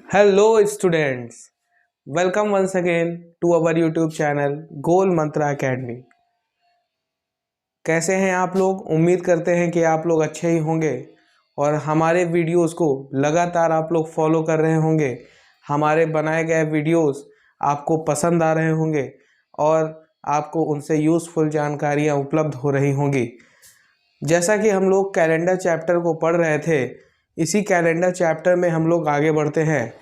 Hello students, welcome once again to our YouTube channel goal Mantra academy. कैसे हैं आप लोग? उम्मीद करते हैं कि आप लोग अच्छे ही होंगे और हमारे वीडियोस को लगातार आप लोग फॉलो कर रहे होंगे। हमारे बनाए गए वीडियोस आपको पसंद आ रहे होंगे और आपको उनसे यूज़फुल जानकारियाँ उपलब्ध हो रही होंगी। जैसा कि हम लोग कैलेंडर चैप्टर को पढ़ रहे थे, इसी कैलेंडर चैप्टर में हम लोग आगे बढ़ते हैं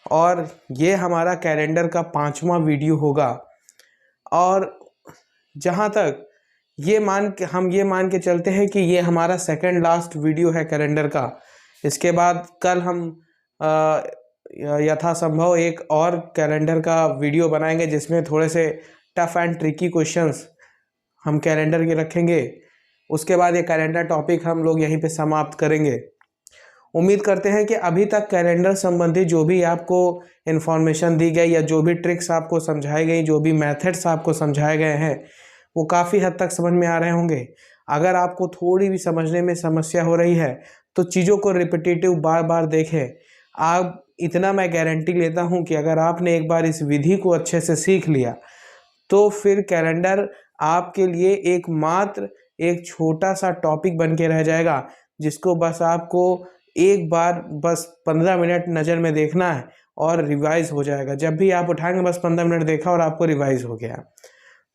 और ये हमारा कैलेंडर का 5वां वीडियो होगा। और जहाँ तक ये मान के चलते हैं कि ये हमारा सेकंड लास्ट वीडियो है कैलेंडर का। इसके बाद कल हम यथासंभव एक और कैलेंडर का वीडियो बनाएंगे जिसमें थोड़े से टफ एंड ट्रिकी क्वेश्चंस हम कैलेंडर के रखेंगे। उसके बाद ये कैलेंडर टॉपिक हम लोग यहीं पे समाप्त करेंगे। उम्मीद करते हैं कि अभी तक कैलेंडर संबंधी जो भी आपको इन्फॉर्मेशन दी गई या जो भी ट्रिक्स आपको समझाई गई, जो भी मेथड्स आपको समझाए गए हैं, वो काफ़ी हद तक समझ में आ रहे होंगे। अगर आपको थोड़ी भी समझने में समस्या हो रही है तो चीज़ों को रिपीटेटिव बार बार देखें। आप इतना मैं गारंटी लेता हूँ कि अगर आपने एक बार इस विधि को अच्छे से सीख लिया तो फिर कैलेंडर आपके लिए एकमात्र एक छोटा सा टॉपिक बन के रह जाएगा, जिसको बस आपको एक बार बस 15 मिनट नज़र में देखना है और रिवाइज हो जाएगा। जब भी आप उठाएंगे बस 15 मिनट देखा और आपको रिवाइज हो गया।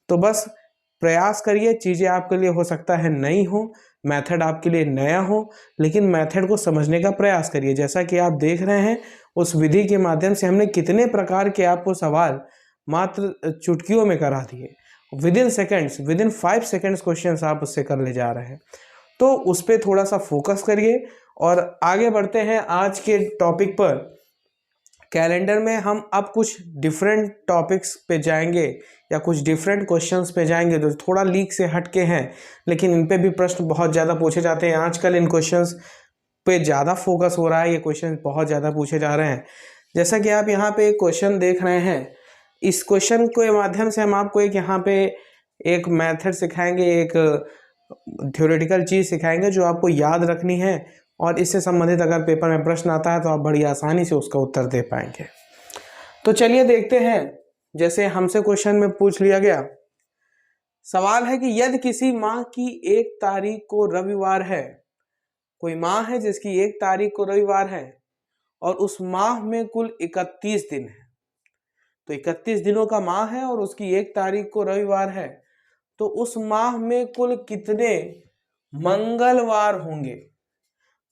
तो बस प्रयास करिए। चीज़ें आपके लिए हो सकता है नई हो, मेथड आपके लिए नया हो, लेकिन मेथड को समझने का प्रयास करिए। जैसा कि आप देख रहे हैं, उस विधि के माध्यम से हमने कितने प्रकार के आपको सवाल मात्र चुटकियों में करा दिए। विद इन 5 सेकेंड्स क्वेश्चन आप उससे कर ले जा रहे हैं। तो उस पर थोड़ा सा फोकस करिए और आगे बढ़ते हैं आज के टॉपिक पर। कैलेंडर में हम अब कुछ डिफरेंट टॉपिक्स पे जाएंगे या कुछ डिफरेंट क्वेश्चंस पे जाएंगे जो थोड़ा लीक से हटके हैं, लेकिन इन पे भी प्रश्न बहुत ज़्यादा पूछे जाते हैं। आजकल इन क्वेश्चंस पे ज़्यादा फोकस हो रहा है, ये क्वेश्चन बहुत ज़्यादा पूछे जा रहे हैं। जैसा कि आप यहाँ पे एक क्वेश्चन देख रहे हैं, इस क्वेश्चन के माध्यम से हम आपको एक यहाँ पे एक मेथड सिखाएंगे, एक थ्योरेटिकल चीज़ सिखाएंगे जो आपको याद रखनी है और इससे संबंधित अगर पेपर में प्रश्न आता है तो आप बड़ी आसानी से उसका उत्तर दे पाएंगे। तो चलिए देखते हैं। जैसे हमसे क्वेश्चन में पूछ लिया गया, सवाल है कि यदि किसी माह की 1 तारीख को रविवार है, कोई माह है जिसकी 1 तारीख को रविवार है और उस माह में कुल 31 दिन है। तो 31 दिनों का माह है और उसकी 1 तारीख को रविवार है, तो उस माह में कुल कितने मंगलवार होंगे?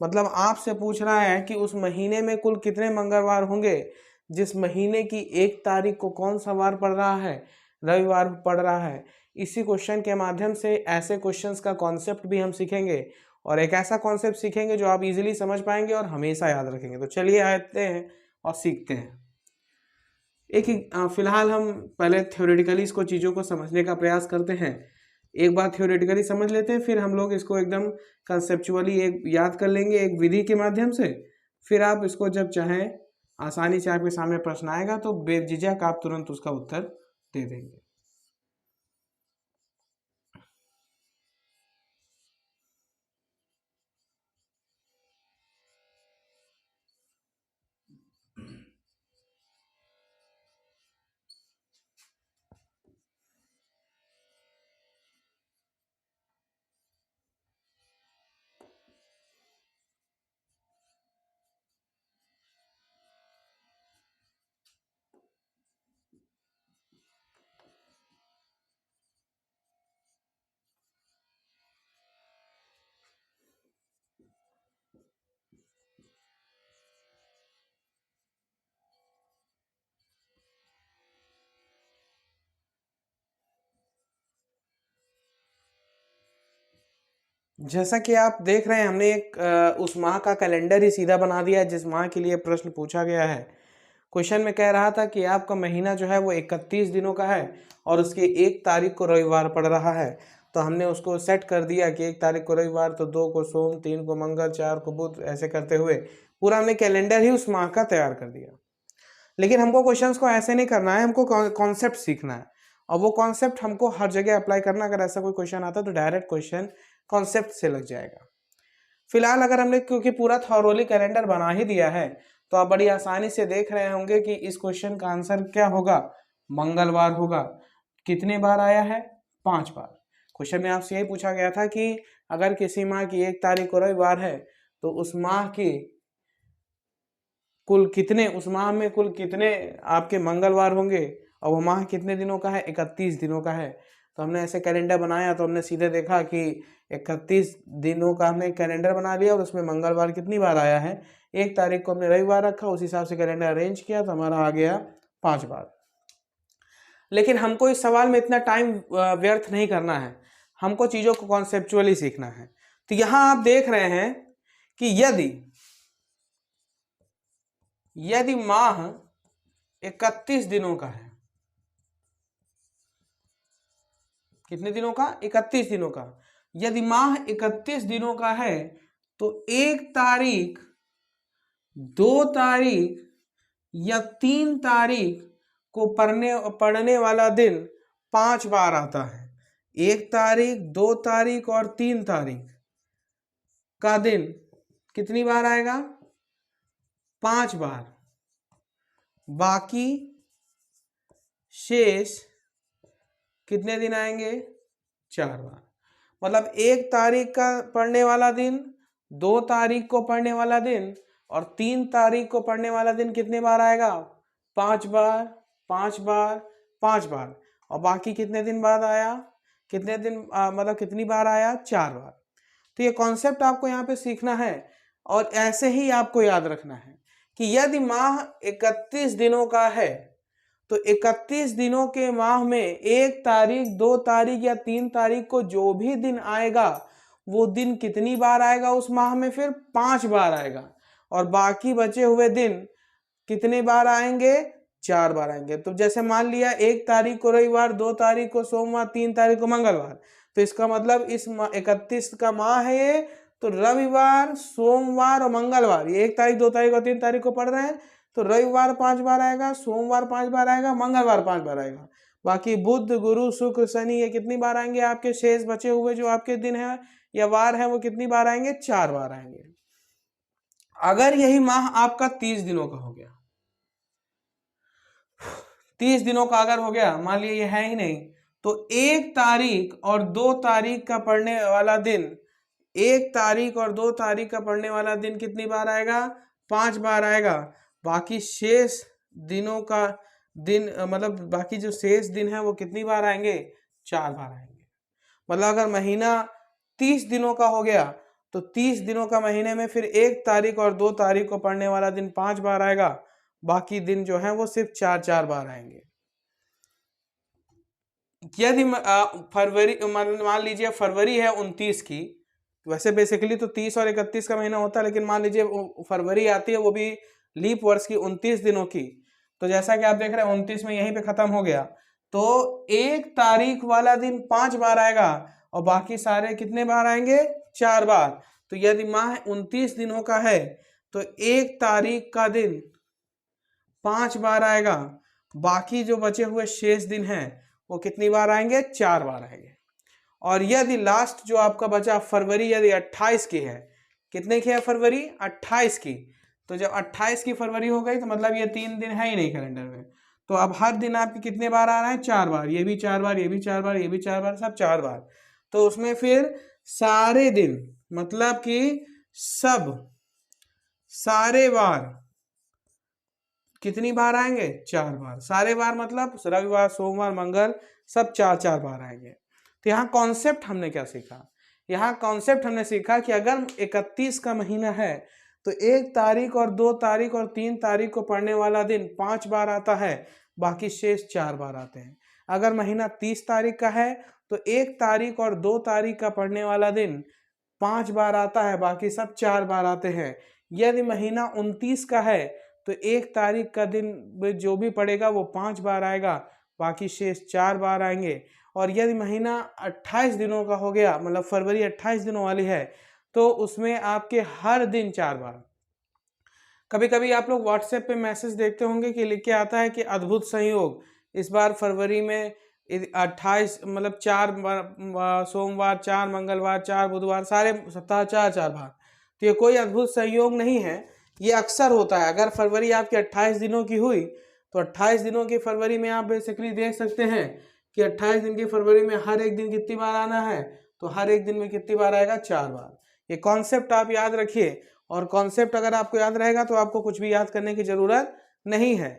मतलब आपसे पूछ रहा है कि उस महीने में कुल कितने मंगलवार होंगे। जिस महीने की 1 तारीख को कौन सा वार पड़ रहा है? रविवार पड़ रहा है। इसी क्वेश्चन के माध्यम से ऐसे क्वेश्चंस का कॉन्सेप्ट भी हम सीखेंगे और एक ऐसा कॉन्सेप्ट सीखेंगे जो आप इजीली समझ पाएंगे और हमेशा याद रखेंगे। तो चलिए आते हैं और सीखते हैं। फिलहाल हम पहले थ्योरेटिकली इसको चीज़ों को समझने का प्रयास करते हैं। एक बार थ्योरेटिकली समझ लेते हैं, फिर हम लोग इसको एकदम कंसेप्चुअली एक याद कर लेंगे एक विधि के माध्यम से। फिर आप इसको जब चाहें आसानी से आपके सामने प्रश्न आएगा तो बेझिझक आप तुरंत उसका उत्तर दे देंगे। जैसा कि आप देख रहे हैं, हमने एक उस माह का कैलेंडर ही सीधा बना दिया है जिस माह के लिए प्रश्न पूछा गया है। क्वेश्चन में कह रहा था कि आपका महीना जो है वो 31 दिनों का है और उसकी 1 तारीख को रविवार पड़ रहा है। तो हमने उसको सेट कर दिया कि 1 तारीख को रविवार, तो 2 को सोम, 3 को मंगल, 4 को बुध, ऐसे करते हुए पूरा हमने कैलेंडर ही उस माह का तैयार कर दिया। लेकिन हमको क्वेश्चंस को ऐसे नहीं करना है, हमको कॉन्सेप्ट सीखना है और वो कॉन्सेप्ट हमको हर जगह अप्लाई करना। अगर ऐसा कोई क्वेश्चन आता है तो डायरेक्ट क्वेश्चन कॉन्सेप्ट से लग जाएगा। फिलहाल अगर हमने क्योंकि पूरा थॉरोली कैलेंडर बना ही दिया है तो आप बड़ी आसानी से देख रहे होंगे कि इस क्वेश्चन का आंसर क्या होगा, मंगलवार होगा। कितने बार आया है, 5 बार। क्वेश्चन में आपसे यही पूछा गया था कि अगर किसी माह की 1 तारीख को रविवार है तो उस माह की उस माह में कुल कितने आपके मंगलवार होंगे, और वो माह कितने दिनों का है, 31 दिनों का है। तो हमने ऐसे कैलेंडर बनाया तो हमने सीधे देखा कि 31 दिनों का हमने कैलेंडर बना लिया और उसमें मंगलवार कितनी बार आया है, 1 तारीख को हमने रविवार रखा, उस हिसाब से कैलेंडर अरेंज किया तो हमारा आ गया 5 बार। लेकिन हमको इस सवाल में इतना टाइम व्यर्थ नहीं करना है, हमको चीज़ों को कॉन्सेप्चुअली सीखना है। तो यहाँ आप देख रहे हैं कि यदि माह 31 दिनों का है, कितने दिनों का, 31 दिनों का। यदि माह 31 दिनों का है तो 1 तारीख, 2 तारीख या 3 तारीख को पढ़ने वाला दिन 5 बार आता है। 1 तारीख, 2 तारीख और 3 तारीख का दिन कितनी बार आएगा, 5 बार। बाकी शेष कितने दिन आएंगे, 4 बार। मतलब 1 तारीख का पढ़ने वाला दिन, 2 तारीख को पढ़ने वाला दिन और 3 तारीख को पढ़ने वाला दिन कितने बार आएगा, 5 बार, 5 बार, 5 बार। और बाकी कितने दिन बाद आया, कितने दिन मतलब कितनी बार आया, 4 बार। तो ये कॉन्सेप्ट आपको यहाँ पे सीखना है और ऐसे ही आपको याद रखना है कि यदि माह 31 दिनों का है तो 31 दिनों के माह में 1 तारीख, 2 तारीख या 3 तारीख को जो भी दिन आएगा वो दिन कितनी बार आएगा उस माह में, फिर 5 बार आएगा। और बाकी बचे हुए दिन कितने बार आएंगे, 4 बार आएंगे। तो जैसे मान लिया 1 तारीख को रविवार, 2 तारीख को सोमवार, 3 तारीख को मंगलवार, तो इसका मतलब इस 31 का माह है ये, तो रविवार, सोमवार और मंगलवार, ये 1 तारीख, 2 तारीख और 3 तारीख को पढ़ रहे हैं तो रविवार 5 बार आएगा, सोमवार 5 बार आएगा, मंगलवार 5 बार आएगा। बाकी बुध, गुरु, शुक्र, शनि ये कितनी बार आएंगे, आपके शेष बचे हुए जो आपके दिन है या वार है वो कितनी बार आएंगे, 4 बार आएंगे। अगर यही माह आपका 30 दिनों का हो गया, 30 दिनों का अगर हो गया, मान लिया ये है ही नहीं, तो 1 तारीख और 2 तारीख का पढ़ने वाला दिन, 1 तारीख और 2 तारीख का पढ़ने वाला दिन कितनी बार आएगा, 5 बार आएगा। बाकी शेष दिनों का दिन मतलब बाकी जो शेष दिन है वो कितनी बार आएंगे, 4 बार आएंगे। मतलब अगर महीना 30 दिनों का हो गया तो 30 दिनों का महीने में फिर 1 तारीख और 2 तारीख को पढ़ने वाला दिन 5 बार आएगा, बाकी दिन जो है वो सिर्फ 4 बार आएंगे। यदि फरवरी मान लीजिए फरवरी है 29 की, वैसे बेसिकली तो 30 और 31 का महीना होता है, लेकिन मान लीजिए फरवरी आती है वो भी लीप वर्ष की 29 दिनों की, तो जैसा कि आप देख रहे हैं 29 में यहीं पे खत्म हो गया, तो 1 तारीख वाला दिन 5 बार आएगा और बाकी सारे कितने बार आएंगे, 4 बार। तो यदि माह 29 दिनों का है तो 1 तारीख का दिन 5 बार आएगा, बाकी जो बचे हुए शेष दिन हैं वो कितनी बार आएंगे, 4 बार आएंगे। और यदि लास्ट जो आपका बचा फरवरी यदि 28 की है, कितने की है फरवरी, 28 की, तो जब 28 की फरवरी हो गई तो मतलब ये 3 दिन है ही नहीं कैलेंडर में, तो अब हर दिन आपके कितने बार आ रहा है, 4 बार, ये भी 4 बार, ये भी 4 बार, ये भी 4 बार, सब 4 बार। तो उसमें फिर सारे दिन मतलब कि सब सारे बार कितनी बार आएंगे, 4 बार। सारे बार मतलब रविवार, सोमवार, मंगल सब 4 बार आएंगे। तो यहाँ कॉन्सेप्ट हमने क्या सीखा, यहाँ कॉन्सेप्ट हमने सीखा कि अगर 31 का महीना है तो 1 तारीख और 2 तारीख और 3 तारीख को पढ़ने वाला दिन 5 बार आता है, बाकी शेष 4 बार आते हैं। अगर महीना 30 तारीख का है तो 1 तारीख और 2 तारीख का पढ़ने वाला दिन 5 बार आता है, बाकी सब 4 बार आते हैं। यदि महीना 29 का है तो 1 तारीख का दिन जो भी पड़ेगा वो 5 बार आएगा, बाकी शेष 4 बार आएंगे। और यदि महीना 28 दिनों का हो गया, मतलब फरवरी 28 दिनों वाली है, तो उसमें आपके हर दिन 4 बार। कभी कभी आप लोग व्हाट्सएप पे मैसेज देखते होंगे कि लिख के आता है कि अद्भुत संयोग, इस बार फरवरी में 28 मतलब 4 सोमवार, 4 मंगलवार, 4 बुधवार, सारे सप्ताह 4 बार। तो ये कोई अद्भुत संयोग नहीं है, ये अक्सर होता है। अगर फरवरी आपकी 28 दिनों की हुई तो 28 दिनों की फरवरी में आप बेसिकली देख सकते हैं कि 28 दिन की फरवरी में हर एक दिन कितनी बार आना है, तो हर एक दिन में कितनी बार आएगा, 4 बार। ये कॉन्सेप्ट आप याद रखिए, और कॉन्सेप्ट अगर आपको याद रहेगा तो आपको कुछ भी याद करने की जरूरत नहीं है।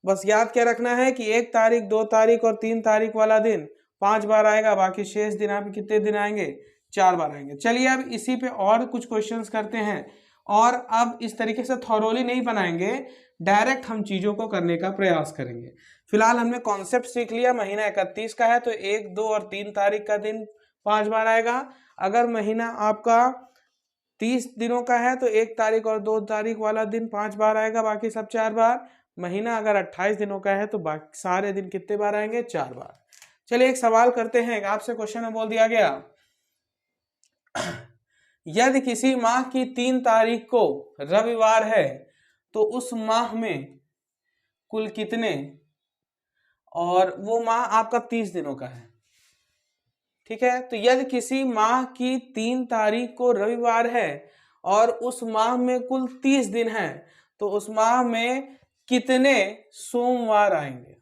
बस याद क्या रखना है कि 1 तारीख, 2 तारीख और 3 तारीख वाला दिन 5 बार आएगा, बाकी शेष दिन आप कितने दिन आएंगे, 4 बार आएंगे। चलिए अब इसी पे और कुछ क्वेश्चंस करते हैं, और अब इस तरीके से थॉरोली नहीं बनाएंगे, डायरेक्ट हम चीजों को करने का प्रयास करेंगे। फिलहाल हमने कॉन्सेप्ट सीख लिया। महीना 31 का है तो 1, 2 और 3 तारीख का दिन 5 बार आएगा। अगर महीना आपका 30 दिनों का है तो 1 तारीख और 2 तारीख वाला दिन 5 बार आएगा, बाकी सब 4 बार। महीना अगर 28 दिनों का है तो बाकी सारे दिन कितने बार आएंगे, 4 बार। चलिए एक सवाल करते हैं, आपसे क्वेश्चन में बोल दिया गया यदि किसी माह की 3 तारीख को रविवार है तो उस माह में कुल कितने, और वो माह आपका 30 दिनों का है, ठीक है। तो यदि किसी माह की 3 तारीख को रविवार है और उस माह में कुल 30 दिन है तो उस माह में कितने सोमवार आएंगे।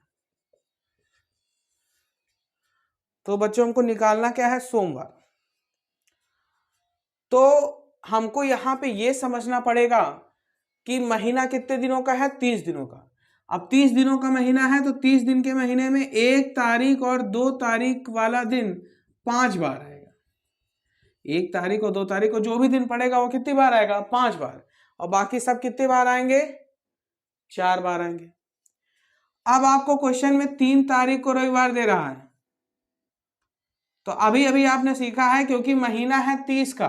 तो बच्चों हमको निकालना क्या है, सोमवार। तो हमको यहां पे ये समझना पड़ेगा कि महीना कितने दिनों का है, 30 दिनों का। अब 30 दिनों का महीना है तो 30 दिन के महीने में 1 तारीख और 2 तारीख वाला दिन 5 बार आएगा। 1 तारीख और 2 तारीख को जो भी दिन पड़ेगा वो कितनी बार आएगा, 5 बार। और बाकी सब कितने बार आएंगे, 4 बार आएंगे। अब आपको क्वेश्चन में 3 तारीख को रविवार दे रहा है, तो अभी अभी आपने सीखा है क्योंकि महीना है 30 का,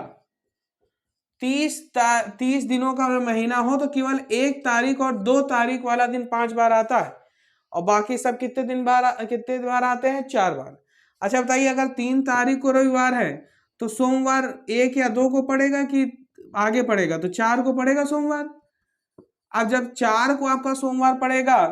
30 दिनों का महीना हो तो केवल 1 तारीख और 2 तारीख वाला दिन 5 बार आता है, और बाकी सब कितने बार आते हैं, 4 बार। अच्छा बताइए, अगर 3 तारीख को रविवार है तो सोमवार 1 या 2 को पड़ेगा कि आगे पड़ेगा, तो 4 को पड़ेगा सोमवार। अब जब 4 को आपका सोमवार पड़ेगा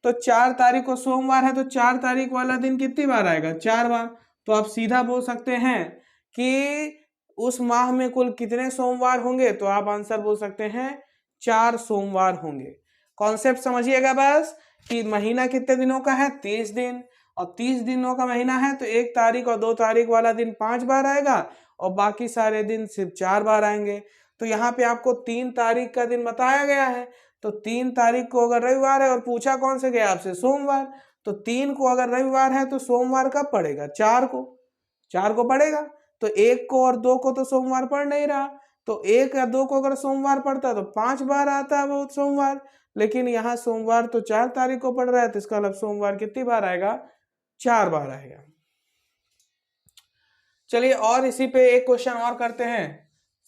तो 4 तारीख को सोमवार है तो 4 तारीख वाला दिन कितनी बार आएगा, 4 बार। तो आप सीधा बोल सकते हैं कि उस माह में कुल कितने सोमवार होंगे, तो आप आंसर बोल सकते हैं 4 सोमवार होंगे। कॉन्सेप्ट समझिएगा बस कि महीना कितने दिनों का है, 30 दिन, और 30 दिनों का महीना है तो 1 तारीख और 2 तारीख वाला दिन 5 बार आएगा और बाकी सारे दिन सिर्फ 4 बार आएंगे। तो यहाँ पे आपको 3 तारीख का दिन बताया गया है, तो 3 तारीख को अगर रविवार है और पूछा कौन से गया आपसे, सोमवार, तो 3 को अगर रविवार है तो सोमवार कब पड़ेगा, 4 को पड़ेगा। तो 1 को और 2 को तो सोमवार पड़ नहीं रहा, तो 1 या 2 को अगर सोमवार पड़ता तो 5 बार आता है वो सोमवार, लेकिन यहाँ सोमवार तो 4 तारीख को पड़ रहा है, तो इसका मतलब सोमवार कितनी बार आएगा, 4 बार आएगा। चलिए और इसी पे एक क्वेश्चन और करते हैं।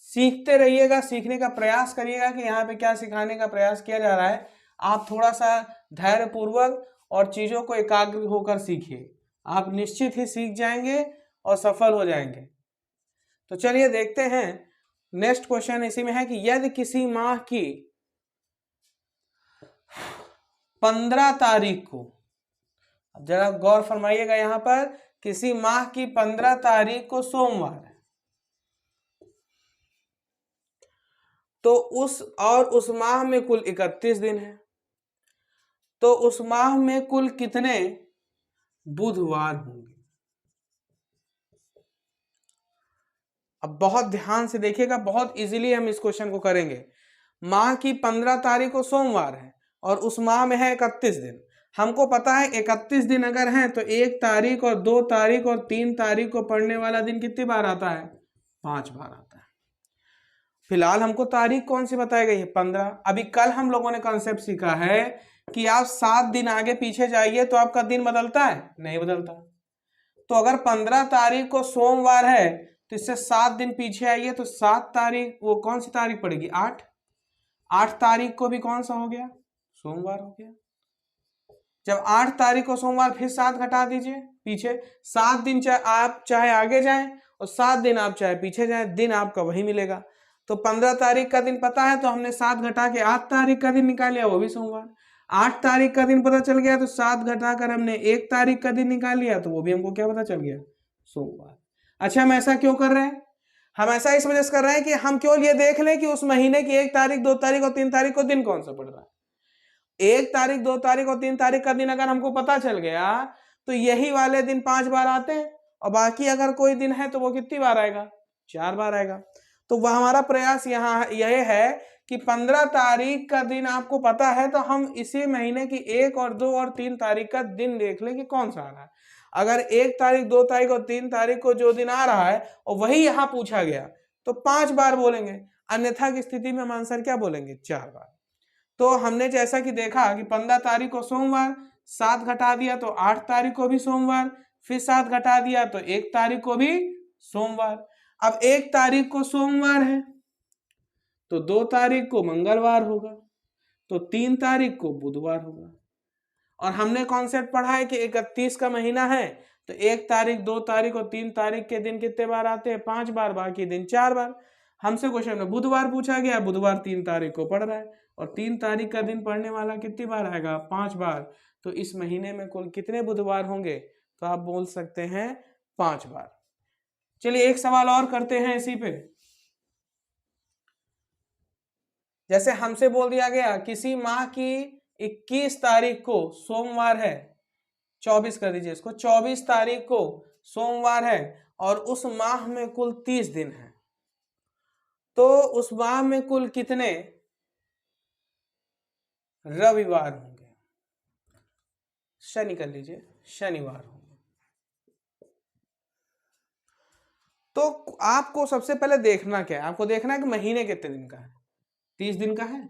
सीखते रहिएगा, सीखने का प्रयास करिएगा कि यहाँ पे क्या सिखाने का प्रयास किया जा रहा है। आप थोड़ा सा धैर्य पूर्वक और चीजों को एकाग्र होकर सीखिए, आप निश्चित ही सीख जाएंगे और सफल हो जाएंगे। तो चलिए देखते हैं, नेक्स्ट क्वेश्चन इसी में है कि यदि किसी माह की 15 तारीख को, अब जरा गौर फरमाइएगा, यहाँ पर किसी माह की 15 तारीख को सोमवार है, तो उस माह में कुल 31 दिन है, तो उस माह में कुल कितने बुधवार होंगे। अब बहुत ध्यान से देखिएगा, बहुत इजीली हम इस क्वेश्चन को करेंगे। माह की 15 तारीख को सोमवार है और उस माह में है 31 दिन। हमको पता है 31 दिन अगर हैं तो 1 तारीख और 2 तारीख और 3 तारीख को पड़ने वाला दिन कितनी बार आता है, 5 बार आता है। फिलहाल हमको तारीख कौन सी बताई गई है, 15। अभी कल हम लोगों ने कॉन्सेप्ट सीखा है कि आप 7 दिन आगे पीछे जाइए तो आपका दिन बदलता है, नहीं बदलता। तो अगर 15 तारीख को सोमवार है तो इससे 7 दिन पीछे आइए तो 7 तारीख, वो कौन सी तारीख पड़ेगी, 8 तारीख को भी कौन सा हो गया, सोमवार हो गया। जब 8 तारीख को सोमवार, फिर 7 घटा दीजिए पीछे, 7 दिन आप चाहे आगे जाएं और 7 दिन आप चाहे पीछे जाएं, दिन आपका वही मिलेगा। तो 15 तारीख का दिन पता है तो हमने 7 घटा के 8 तारीख का दिन निकाल लिया, वो भी सोमवार। 8 तारीख का दिन पता चल गया तो 7 घटा कर हमने 1 तारीख का दिन निकाल लिया, तो वो भी हमको क्या पता चल गया, सोमवार। अच्छा हम ऐसा क्यों कर रहे हैं, हम ऐसा इस वजह से कर रहे हैं कि हम केवल ये देख लें कि उस महीने की 1 तारीख 2 तारीख और 3 तारीख को दिन कौन सा पड़ रहा है। 1 तारीख 2 तारीख और 3 तारीख का दिन अगर हमको पता चल गया तो यही वाले दिन 5 बार आते हैं, और बाकी अगर कोई दिन है तो वो कितनी बार आएगा, 4 बार आएगा। तो वह हमारा प्रयास यहाँ यह है कि 15 तारीख का दिन आपको पता है तो हम इसी महीने की 1 और 2 और 3 तारीख का दिन देख लें कि कौन सा आ रहा है। अगर 1 तारीख 2 तारीख और 3 तारीख को जो दिन आ रहा है और वही यहाँ पूछा गया तो 5 बार बोलेंगे, अन्यथा की स्थिति में हम आंसर क्या बोलेंगे, 4 बार। तो हमने जैसा कि देखा कि 15 तारीख को सोमवार, 7 घटा दिया तो 8 तारीख को भी सोमवार, फिर 7 घटा दिया तो 1 तारीख को भी सोमवार। अब 1 तारीख को सोमवार है तो 2 तारीख को मंगलवार होगा, तो 3 तारीख को बुधवार होगा। और हमने कॉन्सेप्ट पढ़ा है कि 31 का महीना है तो 1 तारीख 2 तारीख और 3 तारीख के दिन कितने बार आते हैं, 5 बार, बाकी दिन 4 बार। हमसे क्वेश्चन में बुधवार पूछा गया, बुधवार 3 तारीख को पड़ रहा है और 3 तारीख का दिन पढ़ने वाला कितनी बार आएगा, 5 बार। तो इस महीने में कुल कितने बुधवार होंगे, तो आप बोल सकते हैं 5 बार। चलिए एक सवाल और करते हैं इसी पे। जैसे हमसे बोल दिया गया किसी माह की 21 तारीख को सोमवार है, 24 कर दीजिए इसको, 24 तारीख को सोमवार है और उस माह में कुल 30 दिन है, तो उस माह में कुल कितने रविवार होंगे, शनि कर लीजिए, शनिवार होंगे। तो आपको सबसे पहले देखना क्या है, आपको देखना है कि महीने कितने दिन का है, 30 दिन का है।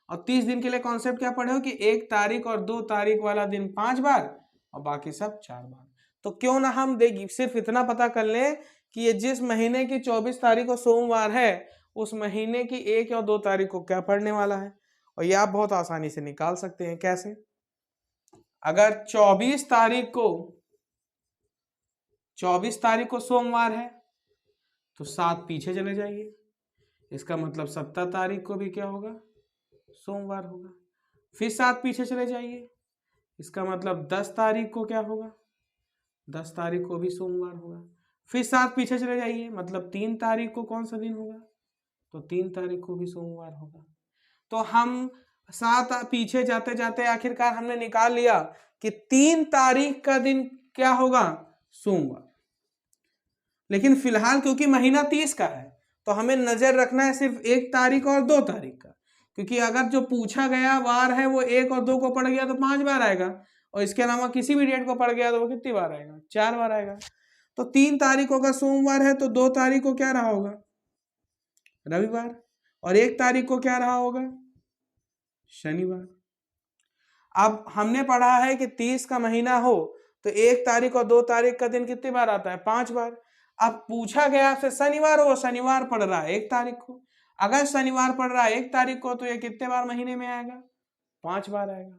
और 30 दिन के लिए कॉन्सेप्ट क्या पढ़े हो कि 1 तारीख और 2 तारीख वाला दिन 5 बार और बाकी सब 4 बार। तो क्यों ना हम देखिए सिर्फ इतना पता कर लें कि ये जिस महीने की 24 तारीख को सोमवार है उस महीने की 1 और 2 तारीख को क्या पड़ने वाला है, और ये आप बहुत आसानी से निकाल सकते हैं। कैसे, अगर 24 तारीख को सोमवार है तो 7 पीछे चले जाइए, इसका मतलब 17 तारीख को भी क्या होगा, सोमवार होगा। फिर 7 पीछे चले जाइए, इसका मतलब 10 तारीख को क्या होगा, 10 तारीख को भी सोमवार होगा। फिर 7 पीछे चले जाइए, मतलब 3 तारीख को कौन सा दिन होगा, तो 3 तारीख को भी सोमवार होगा। तो हम 7 पीछे जाते जाते आखिरकार हमने निकाल लिया कि 3 तारीख का दिन क्या होगा, सोमवार। लेकिन फिलहाल क्योंकि महीना 30 का है तो हमें नजर रखना है सिर्फ 1 तारीख और 2 तारीख का, क्योंकि अगर जो पूछा गया वार है वो 1 और 2 को पड़ गया तो 5 बार आएगा, और इसके अलावा किसी भी डेट को पड़ गया तो वो कितनी बार आएगा, 4 बार आएगा। तो 3 तारीख को अगर सोमवार है तो 2 तारीख को क्या रहा होगा, रविवार, और 1 तारीख को क्या रहा होगा, शनिवार। अब हमने पढ़ा है कि 30 का महीना हो तो 1 तारीख और 2 तारीख का दिन कितनी बार आता है, 5 बार। अब पूछा गया आपसे शनिवार हो, शनिवार पड़ रहा है 1 तारीख को, अगर शनिवार पड़ रहा है 1 तारीख को तो ये कितने बार महीने में आएगा, 5 बार आएगा।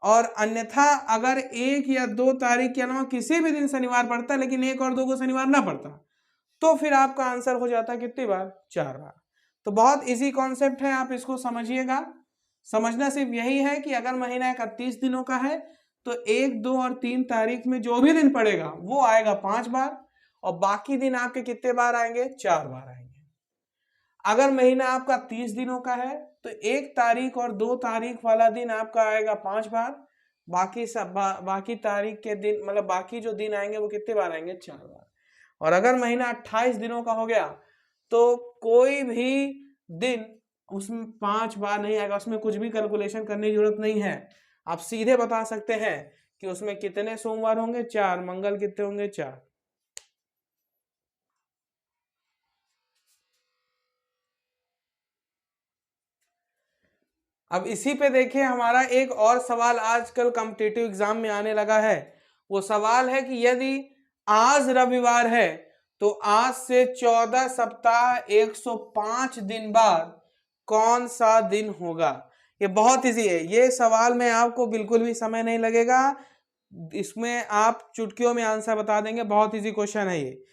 और अन्यथा अगर 1 या 2 तारीख के अलावा किसी भी दिन शनिवार पड़ता लेकिन 1 और 2 को शनिवार ना पड़ता तो फिर आपका आंसर हो जाता कितनी बार, 4 बार। तो बहुत इजी कॉन्सेप्ट है, आप इसको समझिएगा। समझना सिर्फ यही है कि अगर महीना 31 दिनों का है तो 1, 2 और 3 तारीख में जो भी दिन पड़ेगा वो आएगा 5 बार, और बाकी दिन आपके कितने बार आएंगे, 4 बार आएंगे। अगर महीना आपका 30 दिनों का है तो 1 तारीख और 2 तारीख वाला दिन आपका आएगा 5 बार, बाकी तारीख के दिन मतलब बाकी जो दिन आएंगे वो कितने बार आएंगे, 4 बार। और अगर महीना 28 दिनों का हो गया तो कोई भी दिन उसमें 5 बार नहीं आएगा, उसमें कुछ भी कैलकुलेशन करने की जरूरत नहीं है, आप सीधे बता सकते हैं कि उसमें कितने सोमवार होंगे, 4, मंगल कितने होंगे, 4। अब इसी पे देखिए हमारा एक और सवाल आजकल कॉम्पिटिटिव एग्जाम में आने लगा है। वो सवाल है कि यदि आज रविवार है तो आज से 14 सप्ताह 105 दिन बाद कौन सा दिन होगा। ये बहुत इजी है, ये सवाल में आपको बिल्कुल भी समय नहीं लगेगा, इसमें आप चुटकियों में आंसर बता देंगे। बहुत इजी क्वेश्चन है ये।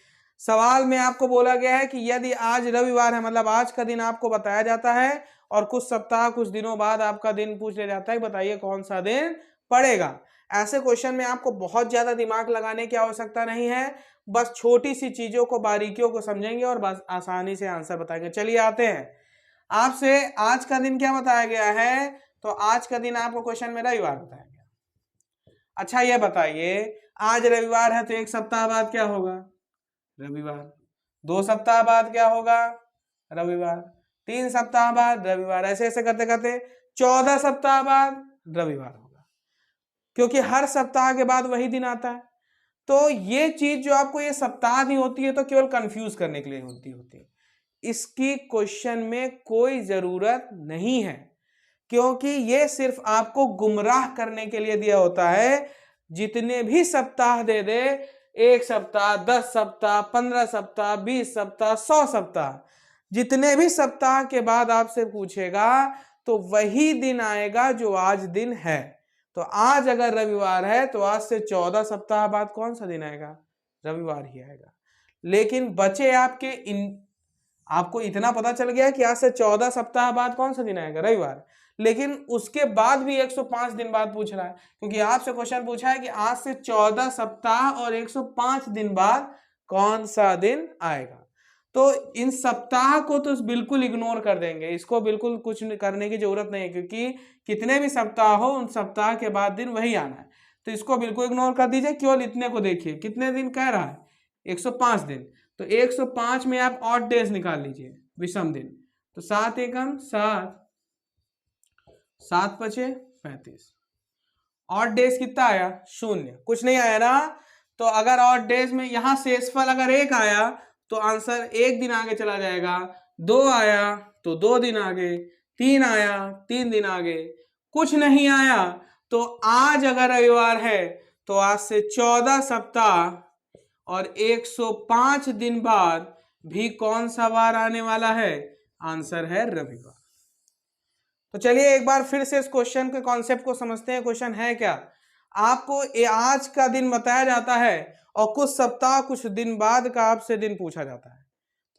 सवाल में आपको बोला गया है कि यदि आज रविवार है मतलब आज का दिन आपको बताया जाता है और कुछ सप्ताह कुछ दिनों बाद आपका दिन पूछ लिया जाता है, बताइए कौन सा दिन पड़ेगा। ऐसे क्वेश्चन में आपको बहुत ज्यादा दिमाग लगाने की आवश्यकता नहीं है, बस छोटी सी चीजों को, बारीकियों को समझेंगे और बस आसानी से आंसर बताएंगे। चलिए आते हैं, आपसे आज का दिन क्या बताया गया है? तो आज का दिन आपको क्वेश्चन में रविवार बताया गया। अच्छा ये बताइए, आज रविवार है तो एक सप्ताह बाद क्या होगा? रविवार। 2 सप्ताह बाद क्या होगा? रविवार। 3 सप्ताह बाद रविवार। ऐसे ऐसे करते करते 14 सप्ताह बाद रविवार होगा, क्योंकि हर सप्ताह के बाद वही दिन आता है। तो ये चीज जो आपको ये सप्ताह दी होती है तो केवल कंफ्यूज करने के लिए होती है, इसकी क्वेश्चन में कोई जरूरत नहीं है, क्योंकि ये सिर्फ आपको गुमराह करने के लिए दिया होता है। जितने भी सप्ताह दे दे, 1 सप्ताह, 10 सप्ताह, 15 सप्ताह, 20 सप्ताह, 100 सप्ताह, जितने भी सप्ताह के बाद आपसे पूछेगा तो वही दिन आएगा जो आज दिन है। तो आज अगर रविवार है तो आज से 14 सप्ताह बाद कौन सा दिन आएगा? रविवार ही आएगा। लेकिन बचे आपके आपको इतना पता चल गया कि आज से 14 सप्ताह बाद कौन सा दिन आएगा? रविवार। लेकिन उसके बाद भी 105 दिन बाद पूछ रहा है, क्योंकि आपसे क्वेश्चन पूछा है कि आज से 14 सप्ताह और 105 दिन बाद कौन सा दिन आएगा। तो इन सप्ताह को तो बिल्कुल इग्नोर कर देंगे, इसको बिल्कुल कुछ करने की जरूरत नहीं है, क्योंकि कितने भी सप्ताह हो उन सप्ताह के बाद दिन वही आना है। तो इसको बिल्कुल इग्नोर कर दीजिए, केवल इतने को देखिए। कितने दिन कह रहा है? 105 दिन। तो 105 में आप ऑड डेज निकाल लीजिए, विषम दिन। तो 7 एकम 7, 7 पचे 35। ऑड डेज कितना आया? 0, कुछ नहीं आया ना। तो अगर ऑड डेज में यहां शेषफल अगर 1 आया तो आंसर 1 दिन आगे चला जाएगा। 2 आया तो 2 दिन आगे। 3 आया 3 दिन आगे। कुछ नहीं आया तो आज अगर रविवार है तो आज से 14 सप्ताह और 105 दिन बाद भी कौन सा वार आने वाला है? आंसर है रविवार। तो चलिए एक बार फिर से इस क्वेश्चन के कॉन्सेप्ट को समझते हैं। क्वेश्चन है क्या? आपको आज का दिन बताया जाता है और कुछ सप्ताह कुछ दिन बाद का आपसे दिन पूछा जाता है।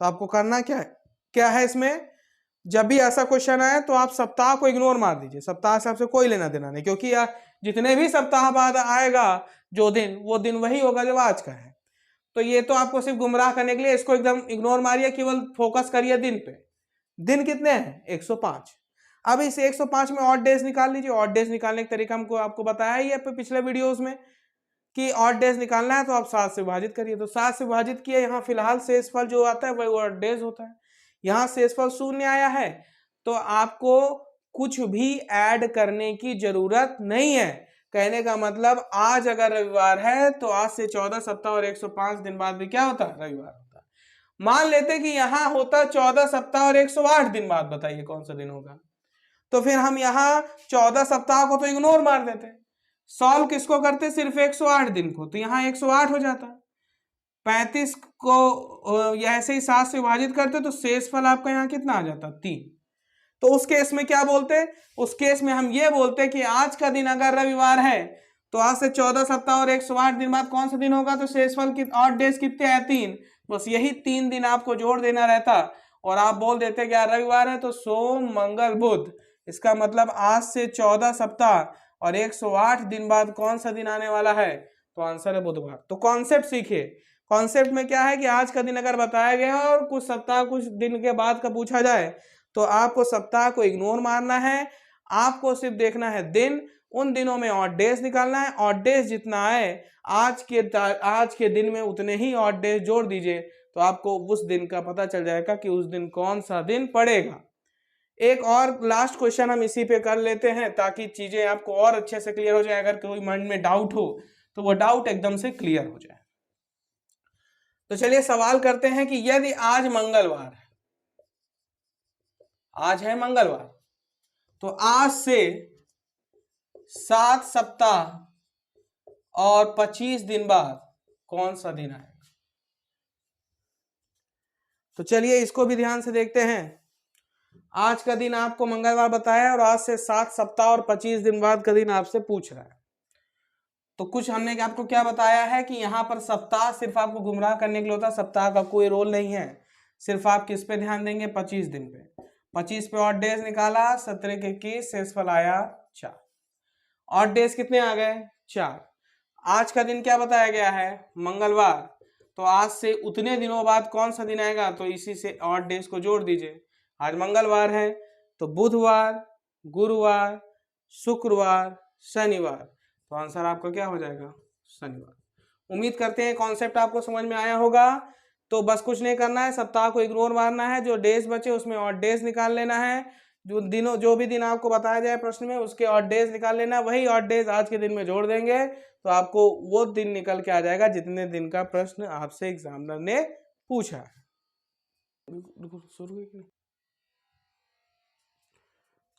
तो आपको करना क्या है इसमें? जब भी ऐसा क्वेश्चन आए तो आप सप्ताह को इग्नोर मार दीजिए, सप्ताह से आपसे कोई लेना देना नहीं, क्योंकि जितने भी सप्ताह बाद आएगा जो दिन, वो दिन वही होगा जो आज का है। तो ये तो आपको सिर्फ गुमराह करने के लिए, इसको एकदम इग्नोर मारिए, केवल फोकस करिए दिन पे। दिन कितने हैं? 105। अब इस 105 में ऑड डेज निकाल लीजिए। ऑड डेज निकालने का तरीका हमको आपको बताया ही है पिछले वीडियोस में कि ऑड डेज निकालना है तो आप 7 से विभाजित करिए। तो 7 से विभाजित किए, यहाँ फिलहाल शेषफल जो आता है वही ऑड डेज होता है। यहाँ शेषफल 0 आया है तो आपको कुछ भी ऐड करने की जरूरत नहीं है। कहने का मतलब आज अगर रविवार है तो आज से 14 सप्ताह और 105 दिन बाद भी क्या होता है? रविवार होता है। मान लेते कि यहाँ होता 14 सप्ताह और 108 दिन बाद, बताइए कौन सा दिन होगा? तो फिर हम यहाँ 14 सप्ताह को तो इग्नोर मार देते, सॉल्व किसको करते? सिर्फ 108 दिन को। तो यहाँ 108 हो जाता। 35 को ऐसे ही 7 से विभाजित करते तो शेषफल आपका यहाँ कितना आ जाता? 3। तो उस केस में क्या बोलते? उस केस में हम ये बोलते कि आज का दिन अगर रविवार है तो आज से 14 सप्ताह और 108 दिन बाद कौन सा दिन होगा? तो शेषफल की ऑड डेज कितने हैं? 3। बस यही 3 दिन आपको जोड़ देना रहता और आप बोल देते कि यार रविवार है तो सोम मंगल बुध। इसका मतलब आज से 14 सप्ताह और 108 दिन बाद कौन सा दिन आने वाला है? तो आंसर है बुधवार। तो कॉन्सेप्ट सीखिए। कॉन्सेप्ट में क्या है कि आज का दिन अगर बताया गया और कुछ सप्ताह कुछ दिन के बाद का पूछा जाए तो आपको सप्ताह को इग्नोर मारना है, आपको सिर्फ देखना है दिन। उन दिनों में ऑड डेज निकालना है। ऑड डेज जितना आए आज के दिन में उतने ही ऑड डेज जोड़ दीजिए तो आपको उस दिन का पता चल जाएगा कि उस दिन कौन सा दिन पड़ेगा। एक और लास्ट क्वेश्चन हम इसी पे कर लेते हैं ताकि चीजें आपको और अच्छे से क्लियर हो जाए। अगर कोई मन में डाउट हो तो वो डाउट एकदम से क्लियर हो जाए। तो चलिए सवाल करते हैं कि यदि आज मंगलवार है, आज है मंगलवार, तो आज से 7 सप्ताह और 25 दिन बाद कौन सा दिन आएगा? तो चलिए इसको भी ध्यान से देखते हैं। आज का दिन आपको मंगलवार बताया और आज से 7 सप्ताह और 25 दिन बाद का दिन आपसे पूछ रहा है। तो कुछ हमने आपको क्या बताया है कि यहाँ पर सप्ताह सिर्फ आपको गुमराह करने के लिए होता है, सप्ताह का कोई रोल नहीं है। सिर्फ आप किस पे ध्यान देंगे? 25 दिन पे। 25 पे ऑड डेज निकाला, 17 के 21, शेषफल आया 4। ऑड डेज कितने आ गए? 4। आज का दिन क्या बताया गया है? मंगलवार। तो आज से उतने दिनों बाद कौन सा दिन आएगा, तो इसी से ऑड डेज को जोड़ दीजिए। आज मंगलवार है तो बुधवार, गुरुवार, शुक्रवार, शनिवार, तो आंसर आपका क्या हो जाएगा, शनिवार। उम्मीद करते हैं कॉन्सेप्ट आपको समझ में आया होगा। तो बस कुछ नहीं करना है, सप्ताह को इग्नोर मारना है, जो डेज बचे उसमें ऑड डेज निकाल लेना है, जो भी दिन आपको बताया जाए प्रश्न में उसके ऑड डेज निकाल लेना, वही ऑड डेज आज के दिन में जोड़ देंगे तो आपको वो दिन निकल के आ जाएगा जितने दिन का प्रश्न आपसे एग्जामिनर ने पूछा है।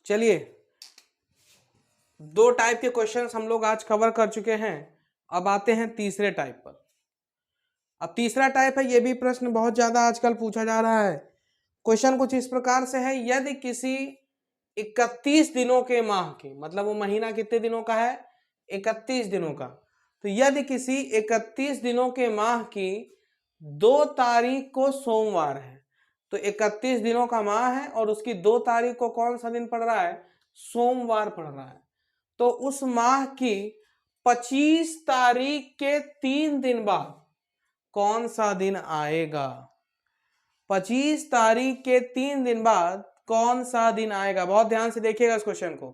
चलिए, 2 टाइप के क्वेश्चंस हम लोग आज कवर कर चुके हैं। अब आते हैं तीसरे टाइप पर। अब तीसरा टाइप है, ये भी प्रश्न बहुत ज्यादा आजकल पूछा जा रहा है। क्वेश्चन कुछ इस प्रकार से है, यदि किसी 31 दिनों के माह के, मतलब वो महीना कितने दिनों का है, 31 दिनों का, तो यदि किसी 31 दिनों के माह की 2 तारीख को सोमवार है, तो 31 दिनों का माह है और उसकी 2 तारीख को कौन सा दिन पड़ रहा है, सोमवार पड़ रहा है, तो उस माह की 25 तारीख के 3 दिन बाद कौन सा दिन आएगा, 25 तारीख के 3 दिन बाद कौन सा दिन आएगा। बहुत ध्यान से देखिएगा इस क्वेश्चन को।